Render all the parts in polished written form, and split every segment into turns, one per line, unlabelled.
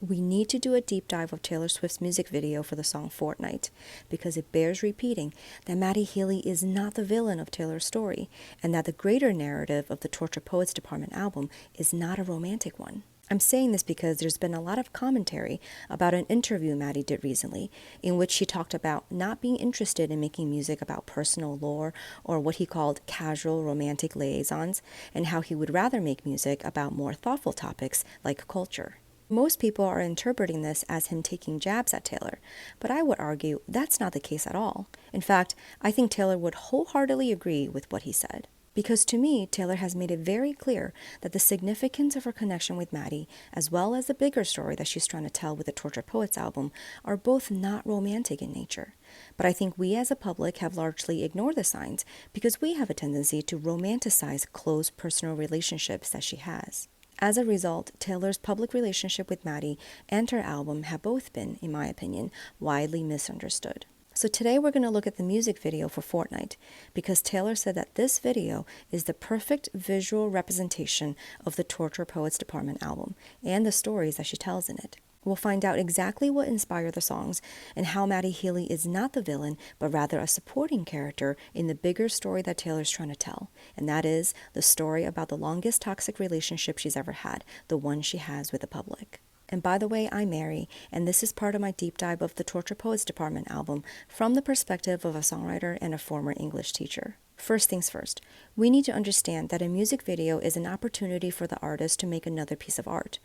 We need to do a deep dive of Taylor Swift's music video for the song Fortnight, because it bears repeating that Matty Healy is not the villain of Taylor's story, and that the greater narrative of the Torture Poets Department album is not a romantic one. I'm saying this because there's been a lot of commentary about an interview Matty did recently, in which she talked about not being interested in making music about personal lore or what he called casual romantic liaisons, and how he would rather make music about more thoughtful topics like culture. Most people are interpreting this as him taking jabs at Taylor, but I would argue that's not the case at all. In fact, I think Taylor would wholeheartedly agree with what he said. Because to me, Taylor has made it very clear that the significance of her connection with Matty, as well as the bigger story that she's trying to tell with the Torture Poets album, are both not romantic in nature. But I think we as a public have largely ignored the signs because we have a tendency to romanticize close personal relationships that she has. As a result, Taylor's public relationship with Matty and her album have both been, in my opinion, widely misunderstood. So today we're going to look at the music video for Fortnight, because Taylor said that this video is the perfect visual representation of the Torture Poets Department album and the stories that she tells in it. We'll find out exactly what inspired the songs and how Matty Healy is not the villain, but rather a supporting character in the bigger story that Taylor's trying to tell, and that is the story about the longest toxic relationship she's ever had, the one she has with the public. And by the way, I'm Mary, and this is part of my deep dive of the Torture Poets Department album from the perspective of a songwriter and a former English teacher. First things first, we need to understand that a music video is an opportunity for the artist to make another piece of art.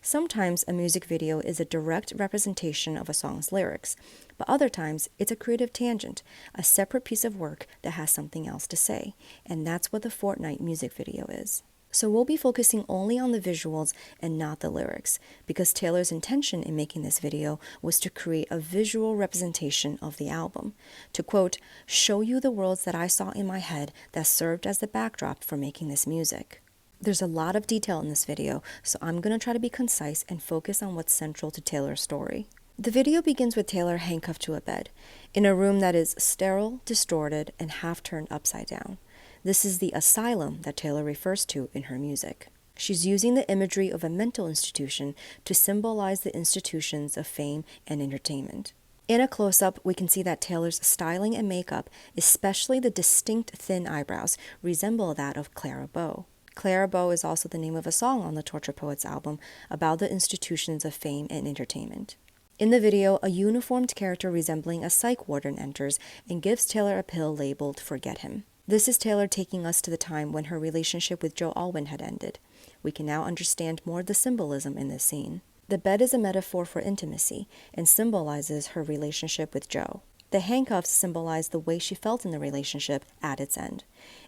Sometimes a music video is a direct representation of a song's lyrics, but other times it's a creative tangent, a separate piece of work that has something else to say, and that's what the Fortnight music video is. So we'll be focusing only on the visuals and not the lyrics, because Taylor's intention in making this video was to create a visual representation of the album, to quote, show you the worlds that I saw in my head that served as the backdrop for making this music. There's a lot of detail in this video, so I'm going to try to be concise and focus on what's central to Taylor's story. The video begins with Taylor handcuffed to a bed, in a room that is sterile, distorted, and half turned upside down. This is the asylum that Taylor refers to in her music. She's using the imagery of a mental institution to symbolize the institutions of fame and entertainment. In a close-up, we can see that Taylor's styling and makeup, especially the distinct thin eyebrows, resemble that of Clara Bow. Clara Bow is also the name of a song on the Torture Poets album about the institutions of fame and entertainment. In the video, a uniformed character resembling a psych warden enters and gives Taylor a pill labeled "Forget Him." This is Taylor taking us to the time when her relationship with Joe Alwyn had ended. We can now understand more of the symbolism in this scene. The bed is a metaphor for intimacy and symbolizes her relationship with Joe. The handcuffs symbolize the way she felt in the relationship at its end.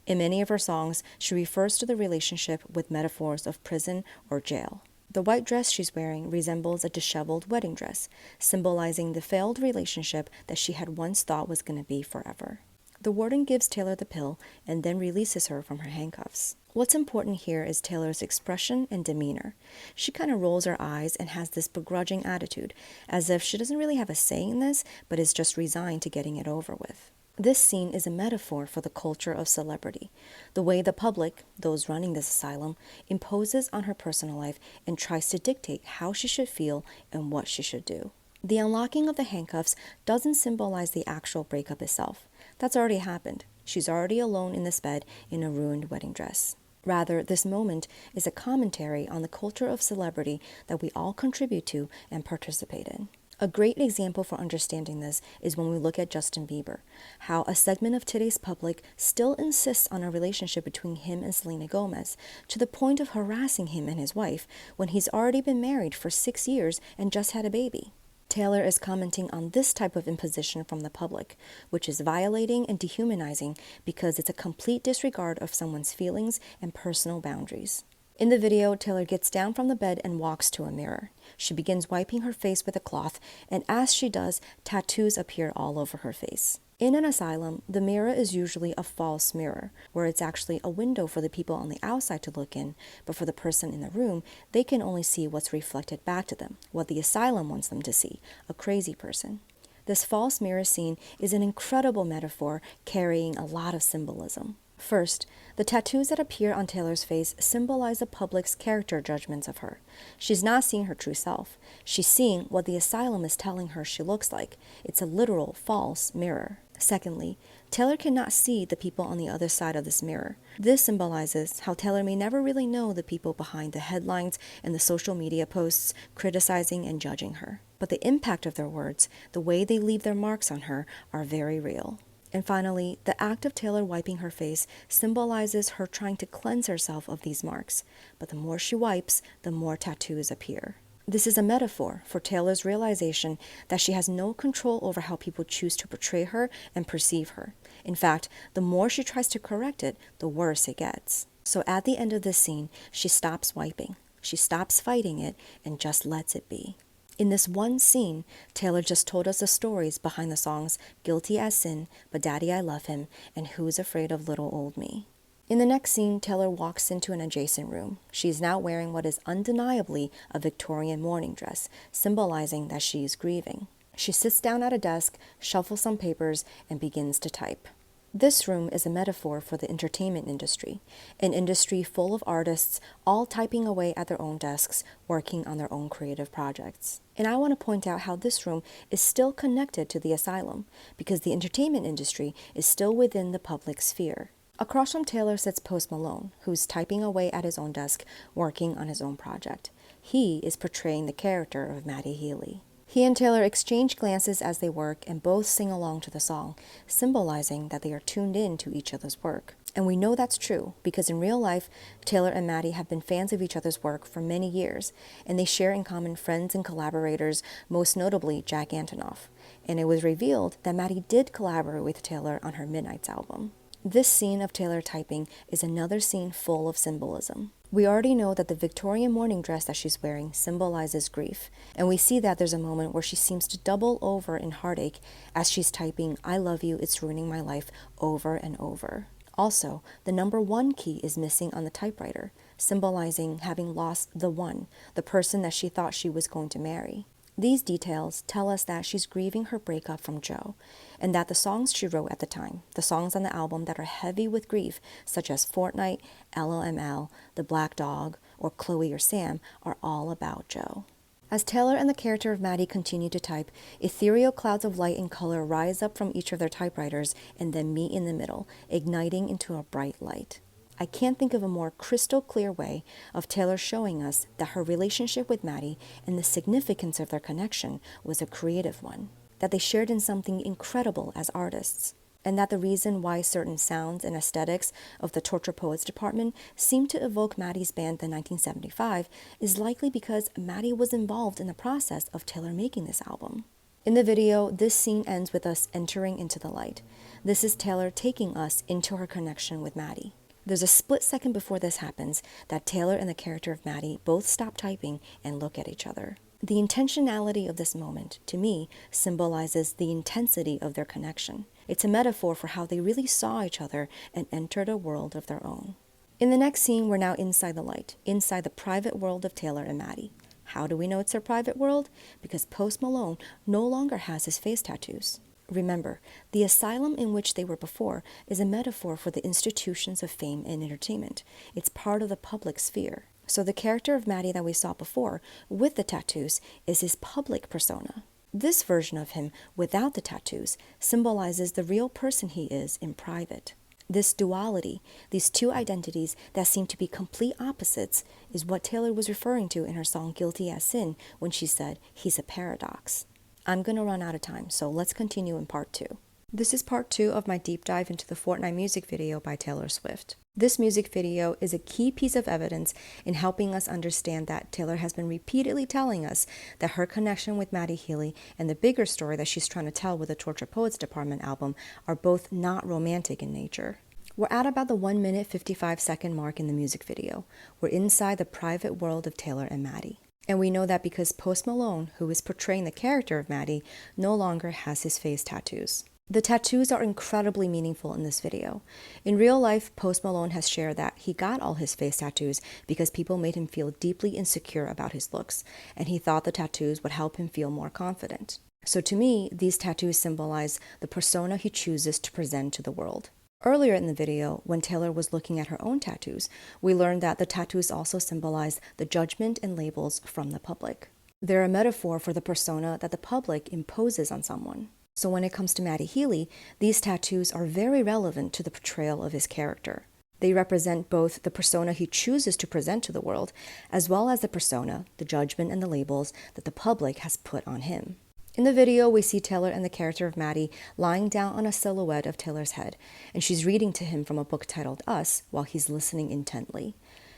In many of her songs, she refers to the relationship with metaphors of prison or jail. The white dress she's wearing resembles a disheveled wedding dress, symbolizing the failed relationship that she had once thought was going to be forever. The warden gives Taylor the pill and then releases her from her handcuffs. What's important here is Taylor's expression and demeanor. She kind of rolls her eyes and has this begrudging attitude, as if she doesn't really have a say in this, but is just resigned to getting it over with. This scene is a metaphor for the culture of celebrity, the way the public, those running this asylum, imposes on her personal life and tries to dictate how she should feel and what she should do. The unlocking of the handcuffs doesn't symbolize the actual breakup itself. That's already happened. She's already alone in this bed in a ruined wedding dress. Rather, this moment is a commentary on the culture of celebrity that we all contribute to and participate in. A great example for understanding this is when we look at Justin Bieber, how a segment of today's public still insists on a relationship between him and Selena Gomez, to the point of harassing him and his wife when he's already been married for 6 years and just had a baby. Taylor is commenting on this type of imposition from the public, which is violating and dehumanizing because it's a complete disregard of someone's feelings and personal boundaries. In the video, Taylor gets down from the bed and walks to a mirror. She begins wiping her face with a cloth, and as she does, tattoos appear all over her face. In an asylum, the mirror is usually a false mirror, where it's actually a window for the people on the outside to look in, but for the person in the room, they can only see what's reflected back to them, what the asylum wants them to see, a crazy person. This false mirror scene is an incredible metaphor carrying a lot of symbolism. First, the tattoos that appear on Taylor's face symbolize the public's character judgments of her. She's not seeing her true self. She's seeing what the asylum is telling her she looks like. It's a literal, false mirror. Secondly, Taylor cannot see the people on the other side of this mirror. This symbolizes how Taylor may never really know the people behind the headlines and the social media posts criticizing and judging her. But the impact of their words, the way they leave their marks on her, are very real. And finally, the act of Taylor wiping her face symbolizes her trying to cleanse herself of these marks. But the more she wipes, the more tattoos appear. This is a metaphor for Taylor's realization that she has no control over how people choose to portray her and perceive her. In fact, the more she tries to correct it, the worse it gets. So at the end of this scene, she stops wiping. She stops fighting it and just lets it be. In this one scene, Taylor just told us the stories behind the songs Guilty as Sin, But Daddy I Love Him, and Who's Afraid of Little Old Me. In the next scene, Taylor walks into an adjacent room. She is now wearing what is undeniably a Victorian mourning dress, symbolizing that she is grieving. She sits down at a desk, shuffles some papers, and begins to type. This room is a metaphor for the entertainment industry, an industry full of artists all typing away at their own desks, working on their own creative projects. And I want to point out how this room is still connected to the asylum, because the entertainment industry is still within the public sphere. Across from Taylor sits Post Malone, who's typing away at his own desk, working on his own project. He is portraying the character of Matty Healy. He and Taylor exchange glances as they work and both sing along to the song, symbolizing that they are tuned in to each other's work. And we know that's true because in real life, Taylor and Matty have been fans of each other's work for many years, and they share in common friends and collaborators, most notably Jack Antonoff. And it was revealed that Matty did collaborate with Taylor on her Midnights album. This scene of Taylor typing is another scene full of symbolism. We already know that the Victorian mourning dress that she's wearing symbolizes grief, and we see that there's a moment where she seems to double over in heartache as she's typing, "I love you, it's ruining my life," over and over. Also, the number 1 key is missing on the typewriter, symbolizing having lost the one, the person that she thought she was going to marry. These details tell us that she's grieving her breakup from Joe, and that the songs she wrote at the time, the songs on the album that are heavy with grief, such as Fortnight, LOML, The Black Dog, or Chloe or Sam, are all about Joe. As Taylor and the character of Matty continue to type, ethereal clouds of light and color rise up from each of their typewriters and then meet in the middle, igniting into a bright light. I can't think of a more crystal clear way of Taylor showing us that her relationship with Matty and the significance of their connection was a creative one, that they shared in something incredible as artists, and that the reason why certain sounds and aesthetics of the Torture Poets department seem to evoke Matty's band in 1975 is likely because Matty was involved in the process of Taylor making this album. In the video, this scene ends with us entering into the light. This is Taylor taking us into her connection with Matty. There's a split second before this happens that Taylor and the character of Matty both stop typing and look at each other. The intentionality of this moment, to me, symbolizes the intensity of their connection. It's a metaphor for how they really saw each other and entered a world of their own. In the next scene, we're now inside the light, inside the private world of Taylor and Matty. How do we know it's their private world? Because Post Malone no longer has his face tattoos. Remember, the asylum in which they were before is a metaphor for the institutions of fame and entertainment. It's part of the public sphere. So the character of Matty that we saw before, with the tattoos, is his public persona. This version of him, without the tattoos, symbolizes the real person he is in private. This duality, these two identities that seem to be complete opposites, is what Taylor was referring to in her song Guilty as Sin when she said, "He's a paradox." I'm going to run out of time, so let's continue in part 2. This is part 2 of my deep dive into the Fortnight music video by Taylor Swift. This music video is a key piece of evidence in helping us understand that Taylor has been repeatedly telling us that her connection with Matty Healy and the bigger story that she's trying to tell with the Torture Poets department album are both not romantic in nature. We're at about the 1 minute 55 second mark in the music video. We're inside the private world of Taylor and Matty. And we know that because Post Malone, who is portraying the character of Matty, no longer has his face tattoos. The tattoos are incredibly meaningful in this video. In real life, Post Malone has shared that he got all his face tattoos because people made him feel deeply insecure about his looks, and he thought the tattoos would help him feel more confident. So to me, these tattoos symbolize the persona he chooses to present to the world. Earlier in the video, when Taylor was looking at her own tattoos, we learned that the tattoos also symbolize the judgment and labels from the public. They're a metaphor for the persona that the public imposes on someone. So when it comes to Matty Healy, these tattoos are very relevant to the portrayal of his character. They represent both the persona he chooses to present to the world, as well as the persona, the judgment, and the labels that the public has put on him. In the video, we see Taylor and the character of Matty lying down on a silhouette of Taylor's head, and she's reading to him from a book titled Us while he's listening intently.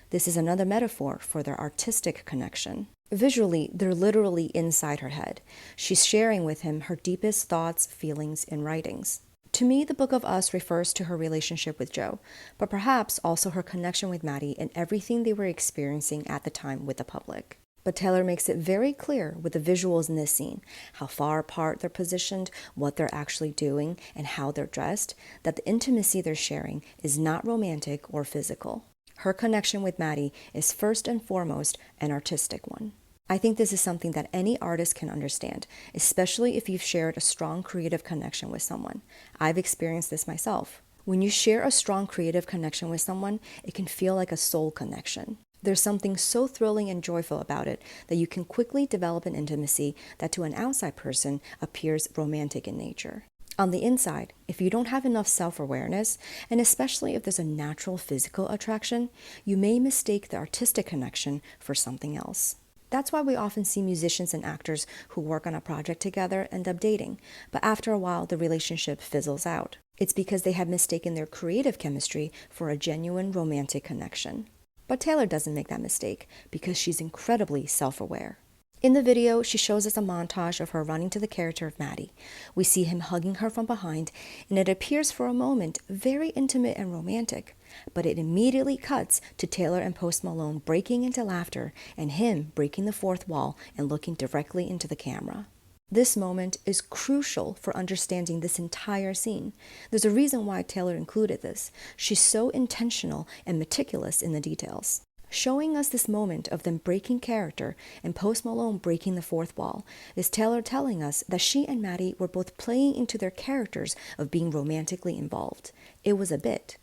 This is another metaphor for their artistic connection. Visually, they're literally inside her head. She's sharing with him her deepest thoughts, feelings, and writings. To me, the Book of Us refers to her relationship with Joe, but perhaps also her connection with Matty and everything they were experiencing at the time with the public. But Taylor makes it very clear with the visuals in this scene, how far apart they're positioned, what they're actually doing, and how they're dressed, that the intimacy they're sharing is not romantic or physical. Her connection with Matty is first and foremost an artistic one. I think this is something that any artist can understand, especially if you've shared a strong creative connection with someone. I've experienced this myself. When you share a strong creative connection with someone, it can feel like a soul connection. There's something so thrilling and joyful about it that you can quickly develop an intimacy that to an outside person appears romantic in nature. On the inside, if you don't have enough self-awareness, and especially if there's a natural physical attraction, you may mistake the artistic connection for something else. That's why we often see musicians and actors who work on a project together end up dating, but after a while the relationship fizzles out. It's because they have mistaken their creative chemistry for a genuine romantic connection. But Taylor doesn't make that mistake because she's incredibly self-aware. In the video, she shows us a montage of her running to the character of Matty. We see him hugging her from behind, and it appears for a moment very intimate and romantic. But it immediately cuts to Taylor and Post Malone breaking into laughter and him breaking the fourth wall and looking directly into the camera. This moment is crucial for understanding this entire scene. There's a reason why Taylor included this. She's so intentional and meticulous in the details. Showing us this moment of them breaking character and Post Malone breaking the fourth wall is Taylor telling us that she and Matty were both playing into their characters of being romantically involved. It was a bit.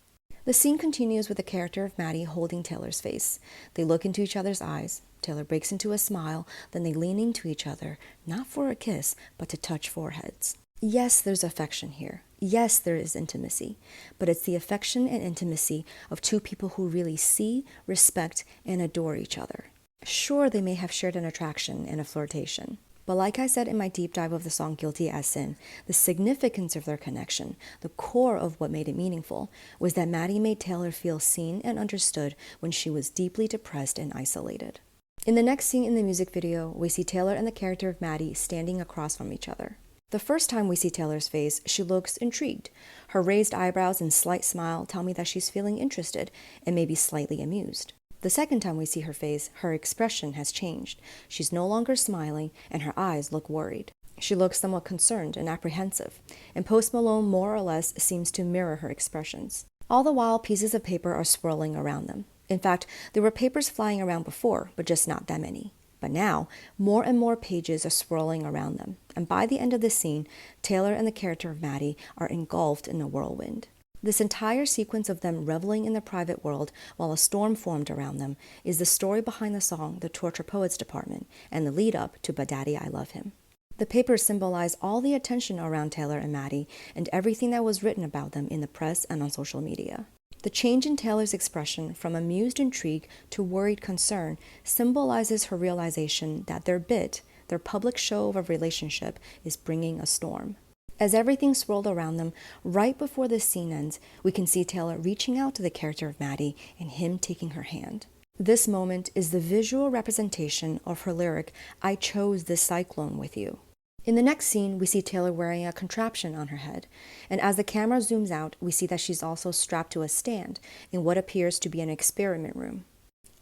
The scene continues with the character of Matty holding Taylor's face. They look into each other's eyes. Taylor breaks into a smile, then they lean into each other, not for a kiss, but to touch foreheads. Yes, there's affection here. Yes, there is intimacy, but it's the affection and intimacy of two people who really see, respect, and adore each other. Sure, they may have shared an attraction and a flirtation, but like I said in my deep dive of the song Guilty as Sin, the significance of their connection, the core of what made it meaningful, was that Matty made Taylor feel seen and understood when she was deeply depressed and isolated. In the next scene in the music video, we see Taylor and the character of Matty standing across from each other. The first time we see Taylor's face, she looks intrigued. Her raised eyebrows and slight smile tell me that she's feeling interested and maybe slightly amused. The second time we see her face, her expression has changed. She's no longer smiling and her eyes look worried. She looks somewhat concerned and apprehensive, and Post Malone more or less seems to mirror her expressions. All the while, pieces of paper are swirling around them. In fact, there were papers flying around before, but just not that many. But now, more and more pages are swirling around them, and by the end of the scene, Taylor and the character of Matty are engulfed in a whirlwind. This entire sequence of them reveling in the private world while a storm formed around them is the story behind the song The Torture Poets Department and the lead-up to But Daddy, I Love Him. The papers symbolize all the attention around Taylor and Matty and everything that was written about them in the press and on social media. The change in Taylor's expression from amused intrigue to worried concern symbolizes her realization that their public show of a relationship, is bringing a storm. As everything swirled around them, right before this scene ends, we can see Taylor reaching out to the character of Matty and him taking her hand. This moment is the visual representation of her lyric, "I chose this cyclone with you." In the next scene, we see Taylor wearing a contraption on her head, and as the camera zooms out, we see that she's also strapped to a stand in what appears to be an experiment room.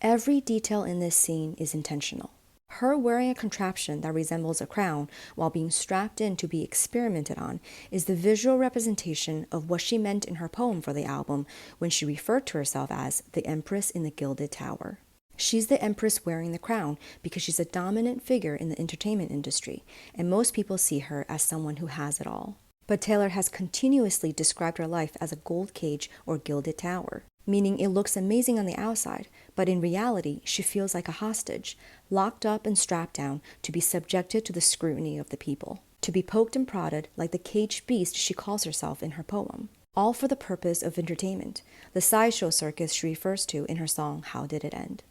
Every detail in this scene is intentional. Her wearing a contraption that resembles a crown while being strapped in to be experimented on is the visual representation of what she meant in her poem for the album when she referred to herself as the Empress in the Gilded Tower. She's the Empress wearing the crown because she's a dominant figure in the entertainment industry, and most people see her as someone who has it all. But Taylor has continuously described her life as a gold cage or gilded tower, meaning it looks amazing on the outside, but in reality, she feels like a hostage, locked up and strapped down to be subjected to the scrutiny of the people, to be poked and prodded like the caged beast she calls herself in her poem, all for the purpose of entertainment, the sideshow circus she refers to in her song How Did It End?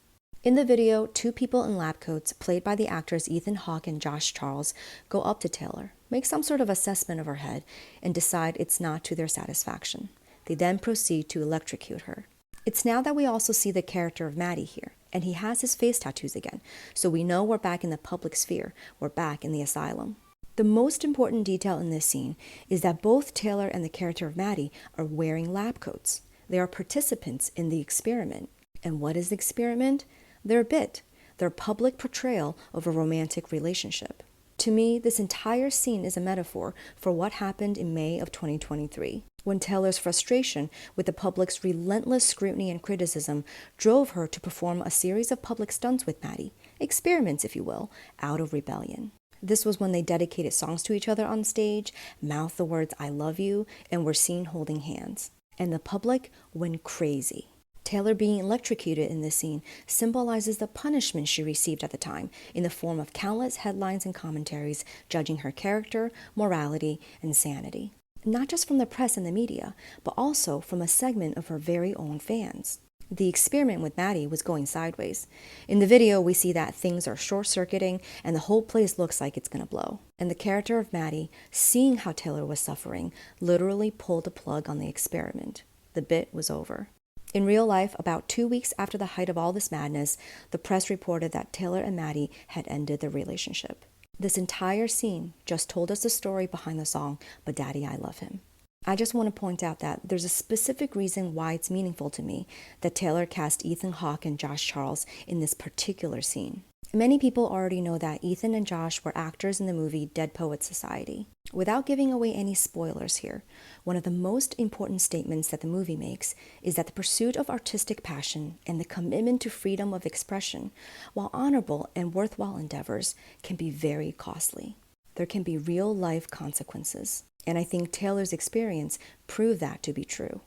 In the video, two people in lab coats, played by the actors Ethan Hawke and Josh Charles, go up to Taylor, make some sort of assessment of her head, and decide it's not to their satisfaction. They then proceed to electrocute her. It's now that we also see the character of Matty here, and he has his face tattoos again, so we know we're back in the public sphere, we're back in the asylum. The most important detail in this scene is that both Taylor and the character of Matty are wearing lab coats. They are participants in the experiment. And what is the experiment? Their bit, their public portrayal of a romantic relationship. To me, this entire scene is a metaphor for what happened in May of 2023, when Taylor's frustration with the public's relentless scrutiny and criticism drove her to perform a series of public stunts with Matty, experiments, if you will, out of rebellion. This was when they dedicated songs to each other on stage, mouthed the words "I love you," and were seen holding hands. And the public went crazy. Taylor being electrocuted in this scene symbolizes the punishment she received at the time in the form of countless headlines and commentaries judging her character, morality, and sanity. Not just from the press and the media, but also from a segment of her very own fans. The experiment with Matty was going sideways. In the video, we see that things are short-circuiting and the whole place looks like it's going to blow. And the character of Matty, seeing how Taylor was suffering, literally pulled the plug on the experiment. The bit was over. In real life, about 2 weeks after the height of all this madness, the press reported that Taylor and Matty had ended their relationship. This entire scene just told us the story behind the song, "But Daddy, I Love Him." I just want to point out that there's a specific reason why it's meaningful to me that Taylor cast Ethan Hawke and Josh Charles in this particular scene. Many people already know that Ethan and Josh were actors in the movie Dead Poets Society. Without giving away any spoilers here, one of the most important statements that the movie makes is that the pursuit of artistic passion and the commitment to freedom of expression, while honorable and worthwhile endeavors, can be very costly. There can be real-life consequences, and I think Taylor's experience proved that to be true.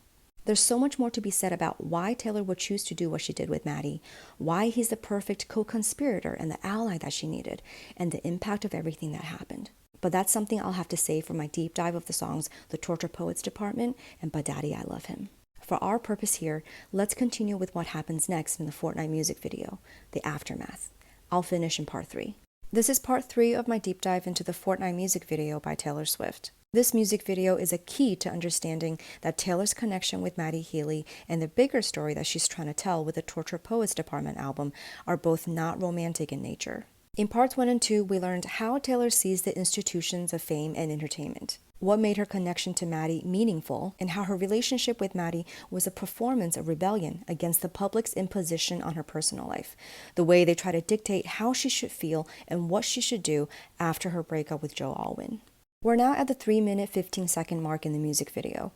There's so much more to be said about why Taylor would choose to do what she did with Matty, why he's the perfect co-conspirator and the ally that she needed, and the impact of everything that happened. But that's something I'll have to save for my deep dive of the songs The Torture Poets Department and But Daddy, I Love Him. For our purpose here, let's continue with what happens next in the Fortnight music video, the aftermath. I'll finish in part 3. This is part 3 of my deep dive into the Fortnight music video by Taylor Swift. This music video is a key to understanding that Taylor's connection with Matty Healy and the bigger story that she's trying to tell with the Torture Poets Department album are both not romantic in nature. In parts 1 and 2, we learned how Taylor sees the institutions of fame and entertainment, what made her connection to Matty meaningful, and how her relationship with Matty was a performance of rebellion against the public's imposition on her personal life, the way they try to dictate how she should feel and what she should do after her breakup with Joe Alwyn. We're now at the 3-minute 15-second mark in the music video.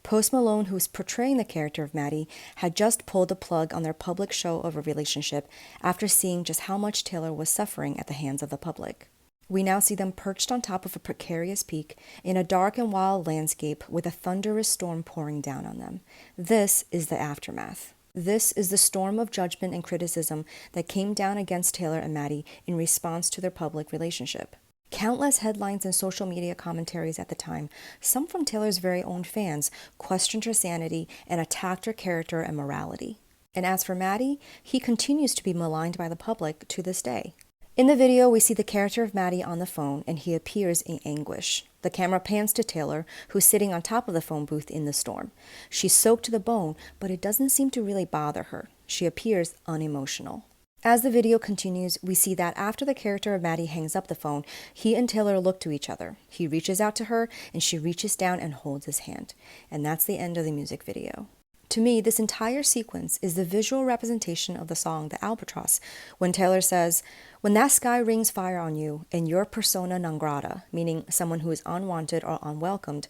Post Malone, who's portraying the character of Matty, had just pulled the plug on their public show of a relationship after seeing just how much Taylor was suffering at the hands of the public. We now see them perched on top of a precarious peak in a dark and wild landscape with a thunderous storm pouring down on them. This is the aftermath. This is the storm of judgment and criticism that came down against Taylor and Matty in response to their public relationship. Countless headlines and social media commentaries at the time, some from Taylor's very own fans, questioned her sanity and attacked her character and morality. And as for Matty, he continues to be maligned by the public to this day. In the video, we see the character of Matty on the phone, and he appears in anguish. The camera pans to Taylor, who's sitting on top of the phone booth in the storm. She's soaked to the bone, but it doesn't seem to really bother her. She appears unemotional. As the video continues, we see that after the character of Matty hangs up the phone, he and Taylor look to each other. He reaches out to her, and she reaches down and holds his hand. And that's the end of the music video. To me, this entire sequence is the visual representation of the song The Albatross, when Taylor says, "When that sky rings fire on you and you're persona non grata," meaning someone who is unwanted or unwelcomed,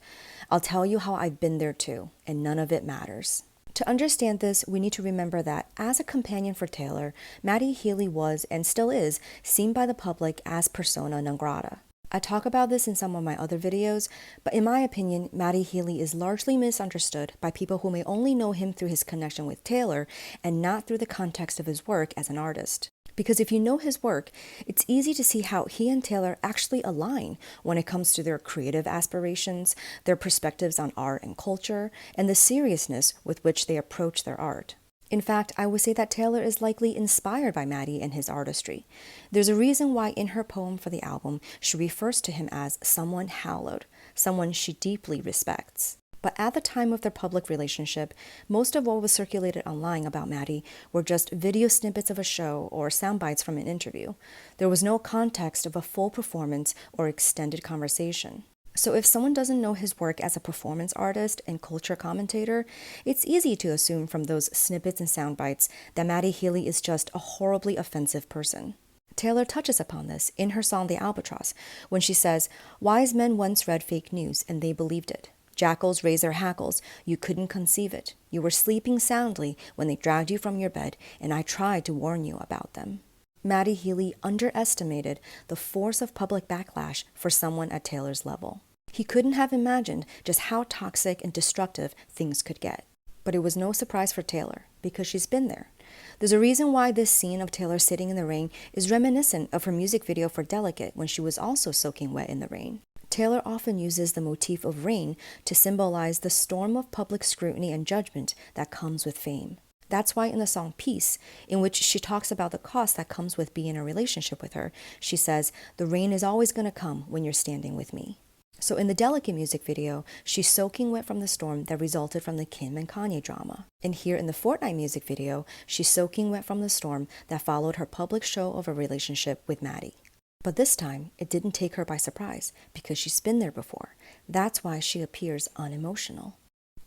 "I'll tell you how I've been there too, and none of it matters." To understand this, we need to remember that, as a companion for Taylor, Matty Healy was, and still is, seen by the public as persona non grata. I talk about this in some of my other videos, but in my opinion, Matty Healy is largely misunderstood by people who may only know him through his connection with Taylor and not through the context of his work as an artist. Because if you know his work, it's easy to see how he and Taylor actually align when it comes to their creative aspirations, their perspectives on art and culture, and the seriousness with which they approach their art. In fact, I would say that Taylor is likely inspired by Matty and his artistry. There's a reason why in her poem for the album, she refers to him as someone hallowed, someone she deeply respects. But at the time of their public relationship, most of what was circulated online about Matty were just video snippets of a show or sound bites from an interview. There was no context of a full performance or extended conversation. So if someone doesn't know his work as a performance artist and culture commentator, it's easy to assume from those snippets and sound bites that Matty Healy is just a horribly offensive person. Taylor touches upon this in her song The Albatross, when she says, "Wise men once read fake news and they believed it. Jackals raise their hackles, you couldn't conceive it. You were sleeping soundly when they dragged you from your bed, and I tried to warn you about them." Matty Healy underestimated the force of public backlash for someone at Taylor's level. He couldn't have imagined just how toxic and destructive things could get. But it was no surprise for Taylor, because she's been there. There's a reason why this scene of Taylor sitting in the rain is reminiscent of her music video for Delicate when she was also soaking wet in the rain. Taylor often uses the motif of rain to symbolize the storm of public scrutiny and judgment that comes with fame. That's why in the song Peace, in which she talks about the cost that comes with being in a relationship with her, she says, "The rain is always going to come when you're standing with me." So in the Delicate music video, she's soaking wet from the storm that resulted from the Kim and Kanye drama. And here in the Fortnight music video, she's soaking wet from the storm that followed her public show of a relationship with Matty. But this time, it didn't take her by surprise because she's been there before. That's why she appears unemotional.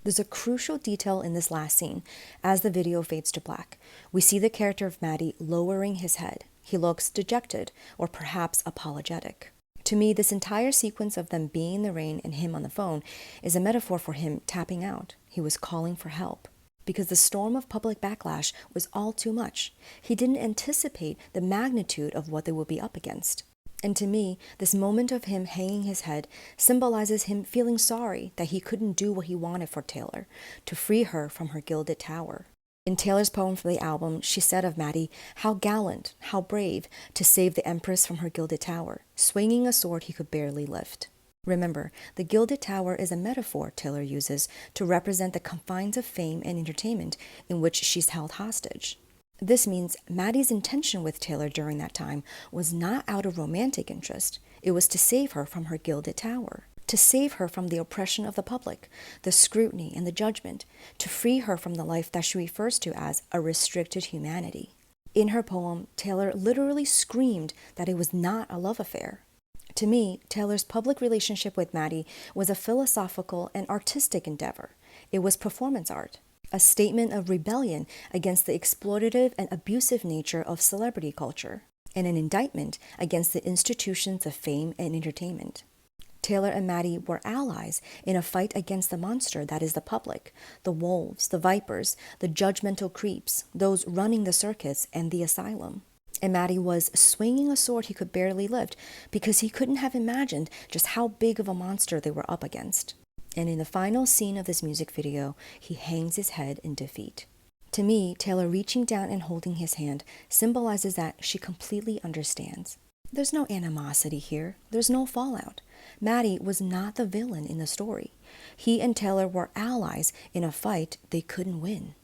There's a crucial detail in this last scene. As the video fades to black, we see the character of Matty lowering his head. He looks dejected or perhaps apologetic. To me, this entire sequence of them being in the rain and him on the phone is a metaphor for him tapping out. He was calling for help. Because the storm of public backlash was all too much. He didn't anticipate the magnitude of what they would be up against. And to me, this moment of him hanging his head symbolizes him feeling sorry that he couldn't do what he wanted for Taylor, to free her from her gilded tower. In Taylor's poem for the album, she said of Matty, "How gallant, how brave, to save the Empress from her gilded tower, swinging a sword he could barely lift." Remember, the gilded tower is a metaphor Taylor uses to represent the confines of fame and entertainment in which she's held hostage. This means Matty's intention with Taylor during that time was not out of romantic interest. It was to save her from her gilded tower, to save her from the oppression of the public, the scrutiny and the judgment, to free her from the life that she refers to as a restricted humanity. In her poem, Taylor literally screamed that it was not a love affair. To me, Taylor's public relationship with Matty was a philosophical and artistic endeavor. It was performance art, a statement of rebellion against the exploitative and abusive nature of celebrity culture, and an indictment against the institutions of fame and entertainment. Taylor and Matty were allies in a fight against the monster that is the public, the wolves, the vipers, the judgmental creeps, those running the circus and the asylum. And Matty was swinging a sword he could barely lift because he couldn't have imagined just how big of a monster they were up against. And in the final scene of this music video, he hangs his head in defeat. To me, Taylor reaching down and holding his hand symbolizes that she completely understands. There's no animosity here. There's no fallout. Matty was not the villain in the story. He and Taylor were allies in a fight they couldn't win.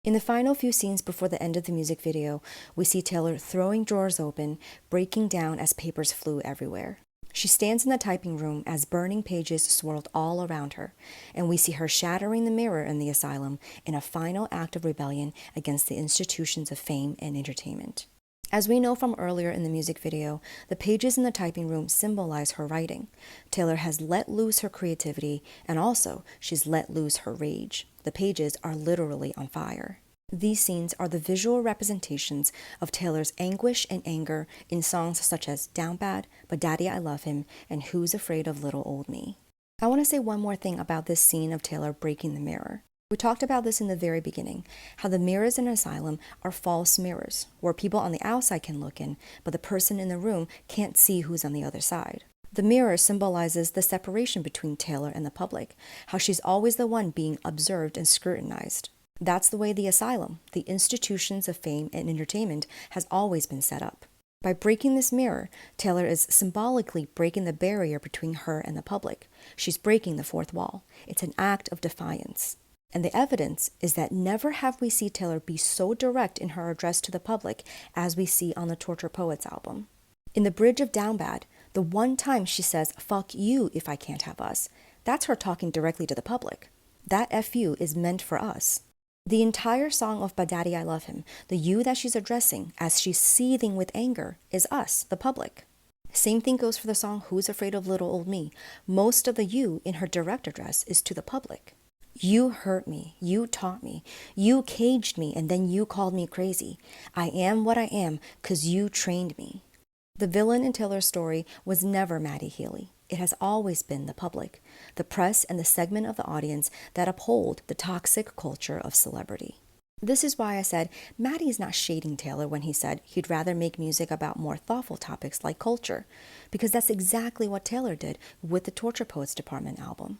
In the final few scenes before the end of the music video, we see Taylor throwing drawers open, breaking down as papers flew everywhere. She stands in the typing room as burning pages swirled all around her, and we see her shattering the mirror in the asylum in a final act of rebellion against the institutions of fame and entertainment. As we know from earlier in the music video, the pages in the typing room symbolize her writing. Taylor has let loose her creativity, and also she's let loose her rage. The pages are literally on fire. These scenes are the visual representations of Taylor's anguish and anger in songs such as Down Bad, But Daddy I Love Him, and Who's Afraid of Little Old Me. I want to say one more thing about this scene of Taylor breaking the mirror. We talked about this in the very beginning, how the mirrors in an asylum are false mirrors, where people on the outside can look in, but the person in the room can't see who's on the other side. The mirror symbolizes the separation between Taylor and the public, how she's always the one being observed and scrutinized. That's the way the asylum, the institutions of fame and entertainment, has always been set up. By breaking this mirror, Taylor is symbolically breaking the barrier between her and the public. She's breaking the fourth wall. It's an act of defiance. And the evidence is that never have we seen Taylor be so direct in her address to the public as we see on the Torture Poets album. In the bridge of Down Bad, the one time she says, "Fuck you if I can't have us," that's her talking directly to the public. That "FU" is meant for us. The entire song of Badaddy I Love Him, the you that she's addressing as she's seething with anger, is us, the public. Same thing goes for the song Who's Afraid of Little Old Me. Most of the you in her direct address is to the public. You hurt me, you taught me, you caged me, and then you called me crazy. I am what I am 'cause you trained me. The villain in Taylor's story was never Matty Healy. It has always been the public, the press, and the segment of the audience that uphold the toxic culture of celebrity. This is why I said Matty is not shading Taylor when he said he'd rather make music about more thoughtful topics like culture, because that's exactly what Taylor did with the Torture Poets Department album.